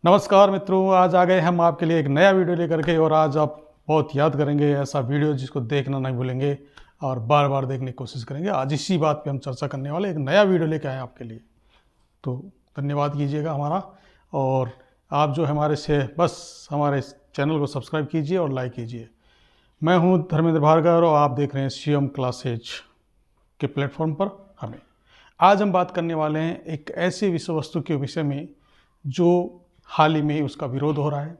नमस्कार मित्रों, आज आ गए हम आपके लिए एक नया वीडियो लेकर के। और आज आप बहुत याद करेंगे ऐसा वीडियो जिसको देखना नहीं भूलेंगे और बार बार देखने की कोशिश करेंगे। आज इसी बात पे हम चर्चा करने वाले एक नया वीडियो लेके आए आपके लिए, तो धन्यवाद कीजिएगा हमारा। और आप जो हमारे से बस हमारे चैनल को सब्सक्राइब कीजिए और लाइक कीजिए। मैं हूँ धर्मेंद्र भार्गव और आप देख रहे हैं शिवम क्लासेज के प्लेटफॉर्म पर हमें। आज हम बात करने वाले हैं एक ऐसे विषय वस्तु के विषय में जो हाल ही में उसका विरोध हो रहा है,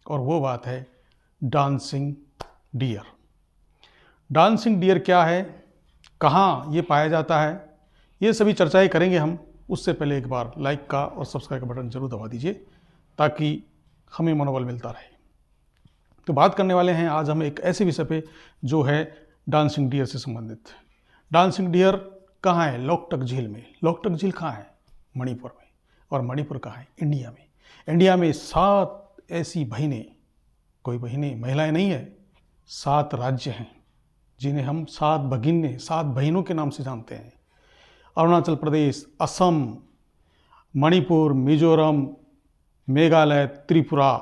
और वो बात है डांसिंग डियर। डांसिंग डियर क्या है, कहाँ ये पाया जाता है, ये सभी चर्चाएं करेंगे हम। उससे पहले एक बार लाइक का और सब्सक्राइब का बटन जरूर दबा दीजिए ताकि हमें मनोबल मिलता रहे। तो बात करने वाले हैं आज हम एक ऐसे विषय पे जो है डांसिंग डियर से संबंधित। डांसिंग डियर कहाँ है? लोकटक झील में। लोकटक झील कहाँ है? मणिपुर में। और मणिपुर कहाँ है? इंडिया में। इंडिया में 7 ऐसी बहनें, कोई बहनें महिलाएं नहीं है, 7 राज्य हैं जिन्हें हम 7 भगिनी, 7 बहनों के नाम से जानते हैं। अरुणाचल प्रदेश, असम, मणिपुर, मिजोरम, मेघालय, त्रिपुरा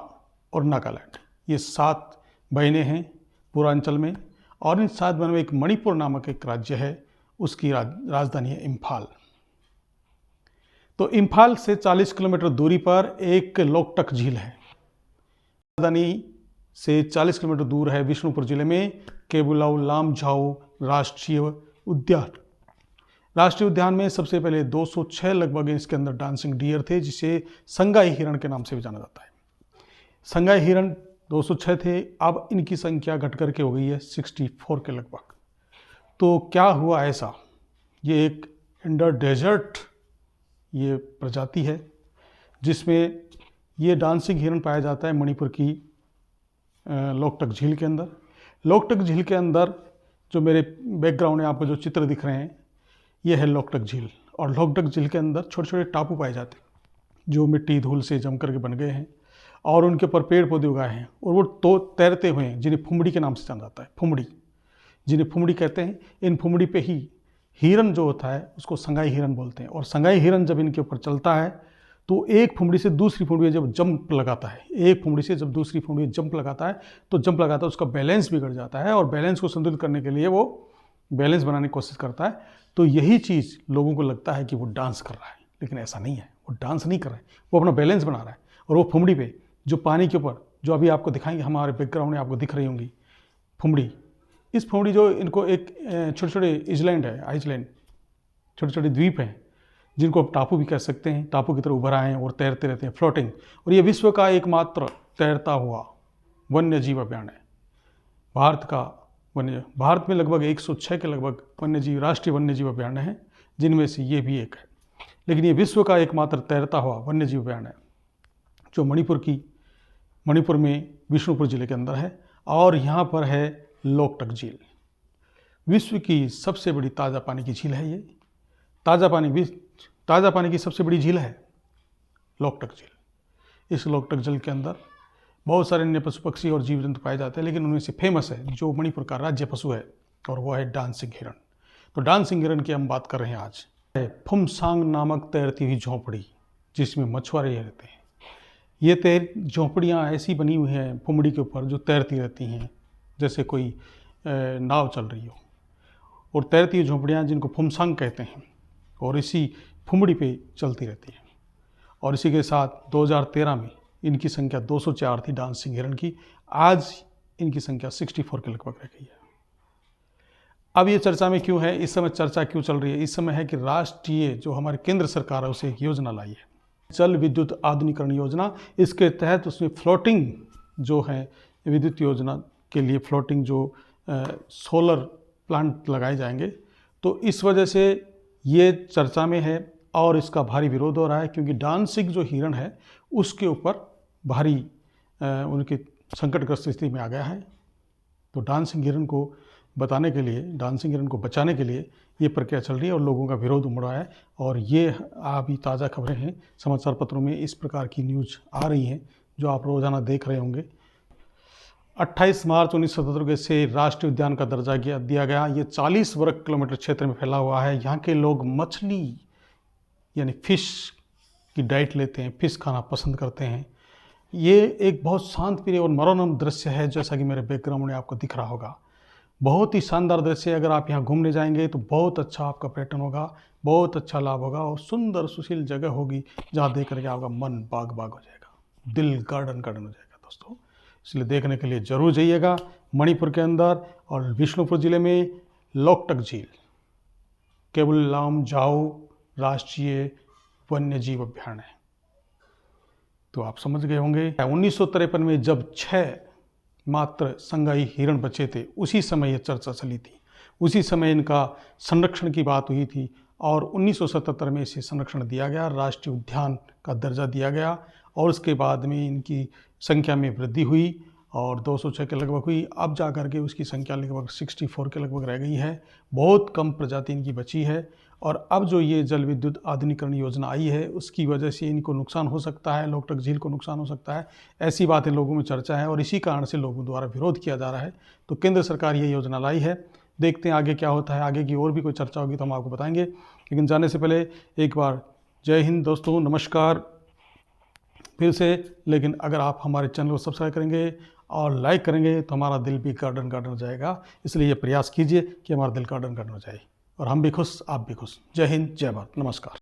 और नागालैंड, ये 7 बहनें हैं पूर्वांचल में। और इन 7 बहनों में एक मणिपुर नामक एक राज्य है, उसकी राजधानी है इम्फाल। तो इम्फाल से 40 किलोमीटर दूरी पर एक लोकटक झील है। राजधानी से 40 किलोमीटर दूर है बिष्णुपुर जिले में केबुलाऊ लामझाऊ राष्ट्रीय उद्यान। राष्ट्रीय उद्यान में सबसे पहले 206 लगभग इसके अंदर डांसिंग डियर थे, जिसे संगाई हिरण के नाम से भी जाना जाता है। संगाई हिरण 206 थे, अब इनकी संख्या घट करके हो गई है 64 के लगभग। तो क्या हुआ ऐसा? ये एक इंडर डेजर्ट ये प्रजाति है जिसमें ये डांसिंग हिरण पाया जाता है मणिपुर की लोकटक झील के अंदर। लोकटक झील के अंदर जो मेरे बैकग्राउंड में आपको जो चित्र दिख रहे हैं, ये है लोकटक झील। और लोकटक झील के अंदर छोटे छोटे टापू पाए जाते हैं जो मिट्टी धूल से जम करके बन गए हैं, और उनके ऊपर पेड़ पौधे उगाए हैं। और वो तो तैरते हुए हैं, जिन्हें फुमड़ी के नाम से जाना जाता है। फुमड़ी, जिन्हें फुमड़ी कहते हैं। इन फुमड़ी पे ही हिरन जो होता है उसको संगाई हिरन बोलते हैं। और संगाई हिरन जब इनके ऊपर चलता है तो एक फुमड़ी से दूसरी फुमड़ी में जब जंप लगाता है, एक फुमड़ी से जब दूसरी फुमड़ी में जंप लगाता है तो जंप लगाता है उसका बैलेंस बिगड़ जाता है, और बैलेंस को संतुलित करने के लिए वो बैलेंस बनाने की कोशिश करता है। तो यही चीज़ लोगों को लगता है कि वो डांस कर रहा है, लेकिन ऐसा नहीं है। वो डांस नहीं कर रहा है, वो अपना बैलेंस बना रहा है। और वो फुमड़ी पे जो पानी के ऊपर, जो अभी आपको दिखाएंगे, हमारे बैकग्राउंड में आपको दिख रही होंगी फुमड़ी, इस फुमड़ी जो इनको एक छोटे छोटे आइलैंड है, आइलैंड छोटे छोटे द्वीप हैं जिनको आप टापू भी कह सकते हैं, टापू की तरह उभर आए हैं और तैरते रहते हैं, फ्लोटिंग। और ये विश्व का एकमात्र तैरता हुआ वन्य जीव अभयारण्य है। भारत में लगभग 106 के लगभग वन्यजीव, राष्ट्रीय वन्यजीव अभयारण्य हैं, जिनमें से ये भी एक है। लेकिन ये विश्व का एकमात्र तैरता हुआ वन्यजीव अभयारण्य है जो मणिपुर में बिष्णुपुर जिले के अंदर है। और यहाँ पर है लोकटक झील, विश्व की सबसे बड़ी ताज़ा पानी की झील है। ये ताज़ा पानी की सबसे बड़ी झील है लोकटक झील। इस लोकटक झील के अंदर बहुत सारे अन्य पशु पक्षी और जीव जंतु पाए जाते हैं, लेकिन उनमें से फेमस है जो मणिपुर का राज्य पशु है, और वो है डांसिंग हिरण। तो डांसिंग हिरण की हम बात कर रहे हैं आज। फुमसांग नामक तैरती हुई झोंपड़ी जिसमें मछुआरे रहते हैं। ये झोंपड़ियाँ ऐसी बनी हुई हैं फुमड़ी के ऊपर जो तैरती रहती हैं, जैसे कोई नाव चल रही हो। और तैरती हुई झोंपड़ियाँ जिनको फुमसांग कहते हैं, और इसी फुमड़ी पे चलती रहती हैं। और इसी के साथ 2013 में इनकी संख्या 204 थी डांसिंग हिरण की, आज इनकी संख्या 64 के लगभग रह गई है। अब ये चर्चा में क्यों है, इस समय चर्चा क्यों चल रही है? इस समय है कि राष्ट्रीय जो हमारी केंद्र सरकार है उसे एक योजना लाई है, जल विद्युत आधुनिकरण योजना। इसके तहत उसमें फ्लोटिंग जो है विद्युत योजना के लिए फ्लोटिंग जो सोलर प्लांट लगाए जाएंगे। तो इस वजह से ये चर्चा में है और इसका भारी विरोध हो रहा है, क्योंकि डांसिंग जो हिरण है उसके ऊपर भारी उनकी संकटग्रस्त स्थिति में आ गया है। तो डांसिंग हिरण को बताने के लिए, डांसिंग हिरण को बचाने के लिए ये प्रक्रिया चल रही है और लोगों का विरोध उमड़ रहा है। और ये अभी ताज़ा खबरें हैं, समाचार पत्रों में इस प्रकार की न्यूज़ आ रही हैं जो आप रोज़ाना देख रहे होंगे। 28 मार्च 1977 से राष्ट्रीय उद्यान का दर्जा दिया गया। ये 40 वर्ग किलोमीटर क्षेत्र में फैला हुआ है। यहाँ के लोग मछली यानी फिश इसकी डाइट लेते हैं, फिश खाना पसंद करते हैं। ये एक बहुत शांत प्रिय और मनोरम दृश्य है, जैसा कि मेरे बैकग्राउंड में आपको दिख रहा होगा। बहुत ही शानदार दृश्य है। अगर आप यहाँ घूमने जाएंगे तो बहुत अच्छा आपका पर्यटन होगा, बहुत अच्छा लाभ होगा और सुंदर सुशील जगह होगी जहाँ देख करके आपका मन बाग बाग हो जाएगा, दिल गार्डन गार्डन हो जाएगा दोस्तों। इसलिए देखने के लिए जरूर जाइएगा। मणिपुर के अंदर और विष्णुपुर जिले में लोकटक झील केवल लाम जाओ राष्ट्रीय वन्य जीव अभ्यारण्य है। तो आप समझ गए होंगे 1953 में जब 6 मात्र संगाई हिरण बचे थे, उसी समय यह चर्चा चली थी, उसी समय इनका संरक्षण की बात हुई थी और 1977 में इसे संरक्षण दिया गया, राष्ट्रीय उद्यान का दर्जा दिया गया और उसके बाद में इनकी संख्या में वृद्धि हुई और 206 के लगभग हुई। अब जा कर के उसकी संख्या लगभग 64 के लगभग रह गई है। बहुत कम प्रजाति इनकी बची है और अब जो ये जल विद्युत आधुनिकीकरण योजना आई है उसकी वजह से इनको नुकसान हो सकता है, लोकटक झील को नुकसान हो सकता है, ऐसी बातें लोगों में चर्चा है और इसी कारण से लोगों द्वारा विरोध किया जा रहा है। तो केंद्र सरकार ये योजना लाई है, देखते हैं आगे क्या होता है। आगे की और भी कोई चर्चा होगी तो हम आपको बताएंगे, लेकिन जाने से पहले एक बार जय हिंद दोस्तों, नमस्कार फिर से। लेकिन अगर आप हमारे चैनल को सब्सक्राइब करेंगे और लाइक करेंगे तो हमारा दिल भी गार्डन गार्डन हो जाएगा। इसलिए ये प्रयास कीजिए कि हमारा दिल गार्डन गार्डन हो जाए और हम भी खुश, आप भी खुश। जय हिंद, जय भारत, नमस्कार।